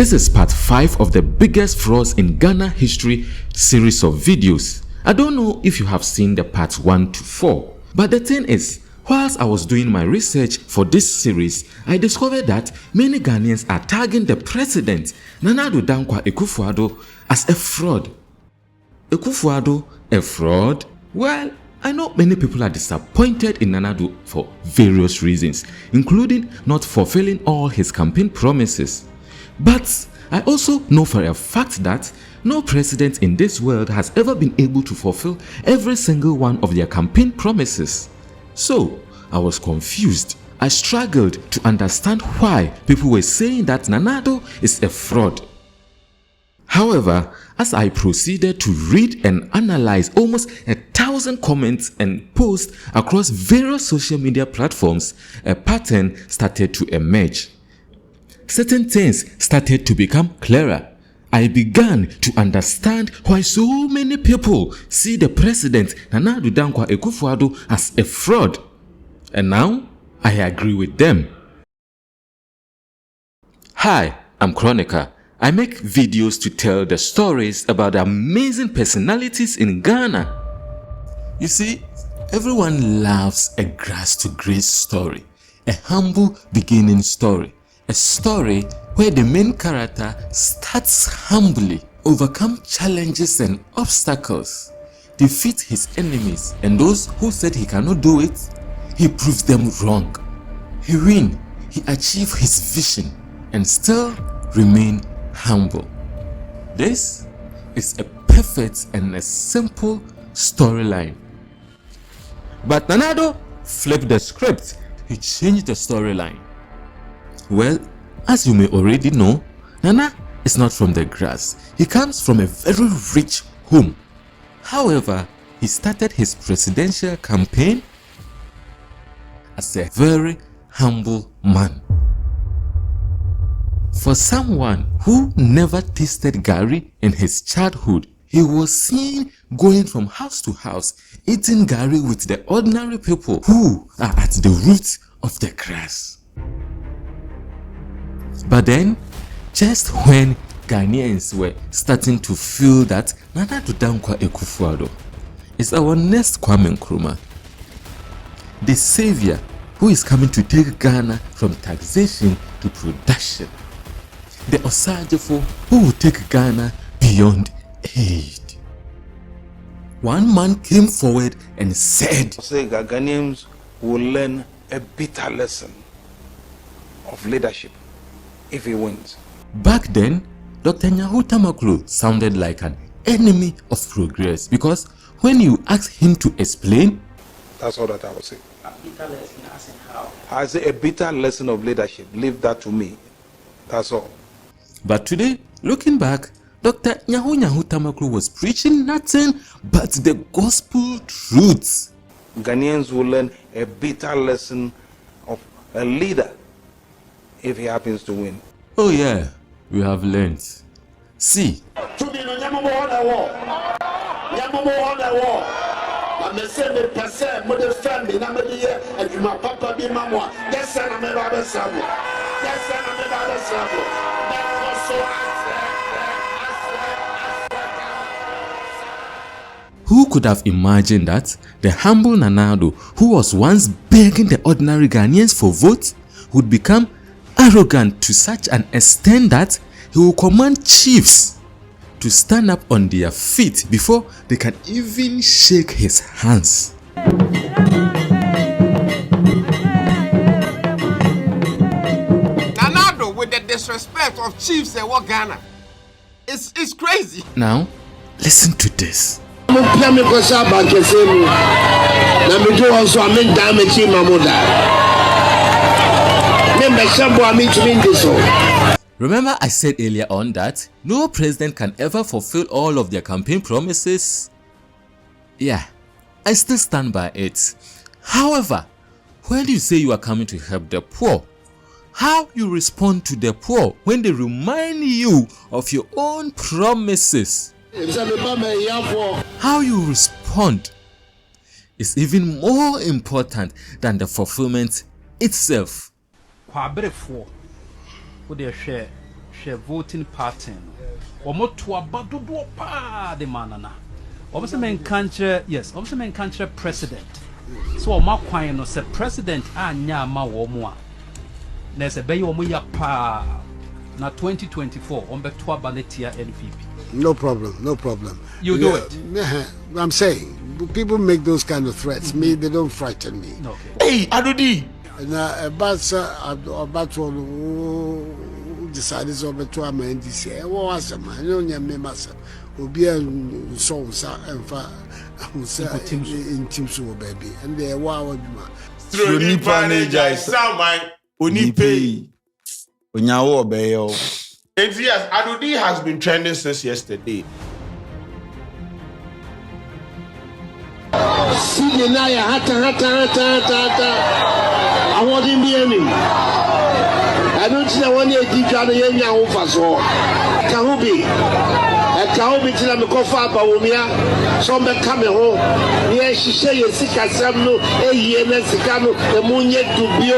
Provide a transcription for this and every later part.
This is part 5 of the biggest frauds in Ghana history series of videos. I don't know if you have seen the parts 1 to 4, but the thing is, whilst I was doing my research for this series, I discovered that many Ghanaians are tagging the president, Nana Addo Dankwa Akufo-Addo, as a fraud. Akufo-Addo, a fraud? Well, I know many people are disappointed in Nana Addo for various reasons, including not fulfilling all his campaign promises. But I also know for a fact that no president in this world has ever been able to fulfill every single one of their campaign promises. So, I was confused. I struggled to understand why people were saying that Nana Addo is a fraud. However, as I proceeded to read and analyze almost 1,000 comments and posts across various social media platforms, a pattern started to emerge. Certain things started to become clearer. I began to understand why so many people see the president Nana Addo Dankwa Akufo-Addo as a fraud. And now, I agree with them. Hi, I'm Chronica. I make videos to tell the stories about the amazing personalities in Ghana. You see, everyone loves a grass to grace story, a humble beginning story. A story where the main character starts humbly, overcome challenges and obstacles, defeat his enemies, and those who said he cannot do it, he proves them wrong. He wins, he achieves his vision, and still remain humble. This is a perfect and a simple storyline. But Nana Addo flipped the script. He changed the storyline. Well, as you may already know, Nana is not from the grass. He comes from a very rich home. However, he started his presidential campaign as a very humble man. For someone who never tasted garri in his childhood, he was seen going from house to house, eating garri with the ordinary people who are at the roots of the grass. But then, just when Ghanaians were starting to feel that Nana Addo Dankwa Akufo-Addo is our next Kwame Nkrumah, the savior who is coming to take Ghana from taxation to production, the Osajefo who will take Ghana beyond aid. One man came forward and said, Ghanaians will learn a bitter lesson of leadership if he wins. Back then, Dr. Nyahu Tamaklo sounded like an enemy of progress because when you ask him to explain, that's all that I would say. A bitter lesson as in how? I say a bitter lesson of leadership. Leave that to me. That's all. But today, looking back, Dr. Nyahu Tamaklo was preaching nothing but the gospel truths. Ghanaians will learn a bitter lesson of a leader if he happens to win. Oh yeah, we have learned. See, who could have imagined that the humble Nana Addo, who was once begging the ordinary Ghanaians for votes, would become arrogant to such an extent that he will command chiefs to stand up on their feet before they can even shake his hands. Nana Addo with the disrespect of chiefs in what Ghana. It's crazy. Now, listen to this. Remember I said earlier on that no president can ever fulfill all of their campaign promises? Yeah, I still stand by it. However, when you say you are coming to help the poor, how you respond to the poor when they remind you of your own promises? How you respond is even more important than the fulfillment itself. share voting pattern. Omo to abadodo pa de manana. Omo se men country, yes, omo se men country president. So omo kwan no se president anya ma wo mo a. Na se be omo ya pa na 2024 omo be to abanetia NPP. No problem, no problem. You do it. I'm saying, people make those kind of threats. Me, they don't frighten me. Okay. Hey, Adodi. Now, about one decided to be to a man this year. What was a man? You know, me myself. Obi and so and fa in teams baby, and they wow. Through Nipa Neja, Samai, Unipe, Unyawo Bayo. And yes, Adodi has been trending since yesterday. See Naya hata. I want him be any. I don't see one year deep down the Yenya over so. Kahubi. A Kahubi till I'm a coffee about Umia. Some be coming home. Yes, she say you sick as some no, a year Mexicano, the moon yet to be.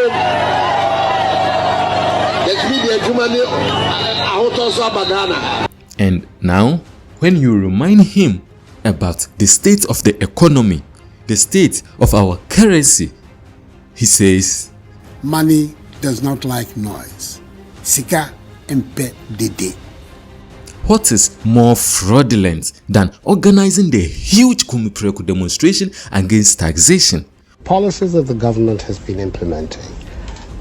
Let me be a human. And now, when you remind him about the state of the economy, the state of our currency, he says, money does not like noise. Sika empe dede. What is more fraudulent than organizing the huge Kumipreko demonstration against taxation? Policies that the government has been implementing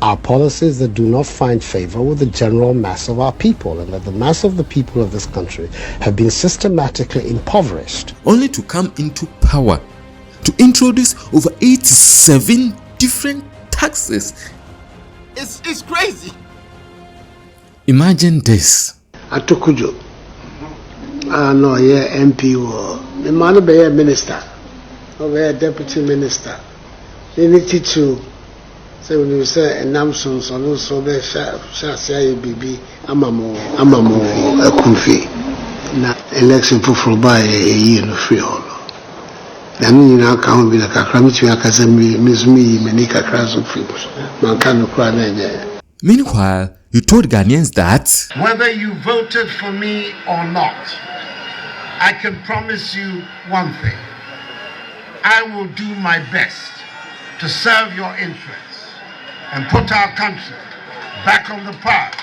are policies that do not find favor with the general mass of our people, and that the mass of the people of this country have been systematically impoverished. Only to come into power to introduce over 87 different taxes. It's crazy. Imagine this. Atokujo. No, yeah, MP or the man be a minister, or a deputy minister. They need to. So when you say a namson, so also be shall say BB, Amamo, a Kunfi. Na election for by a year no free hall. Then you now can't be like a crammet, I can miss me, Manika Crass of Fibs. Man can't cry. Meanwhile, you told Ghanaians that Whether you voted for me or not, I can promise you one thing. I will do my best to serve your interests and put our country back on the path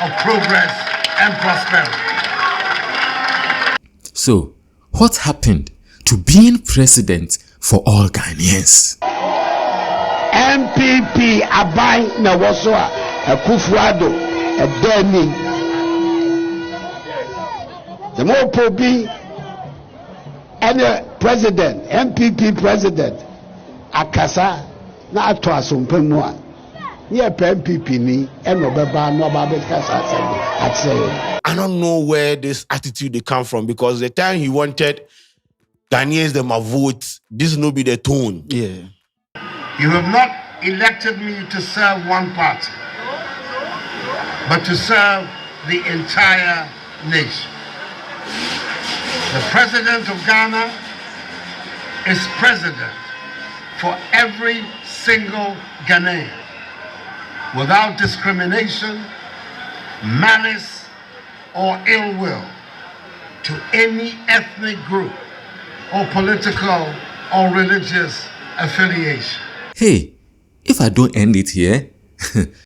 of progress and prosperity. So, what happened to being president for all Ghanaians? MPP Abai na Waswa, Akufo-Addo, Deni. The more Pobi and the president, MPP president, Akasa, na ato asompemwa. I don't know where this attitude they come from, because the time he wanted Ghanaians them a vote, this no be the tone. Yeah. You have not elected me to serve one party, but to serve the entire nation. The president of Ghana is president for every single Ghanaian, without discrimination, malice, or ill will to any ethnic group or political or religious affiliation. Hey, if I don't end it here,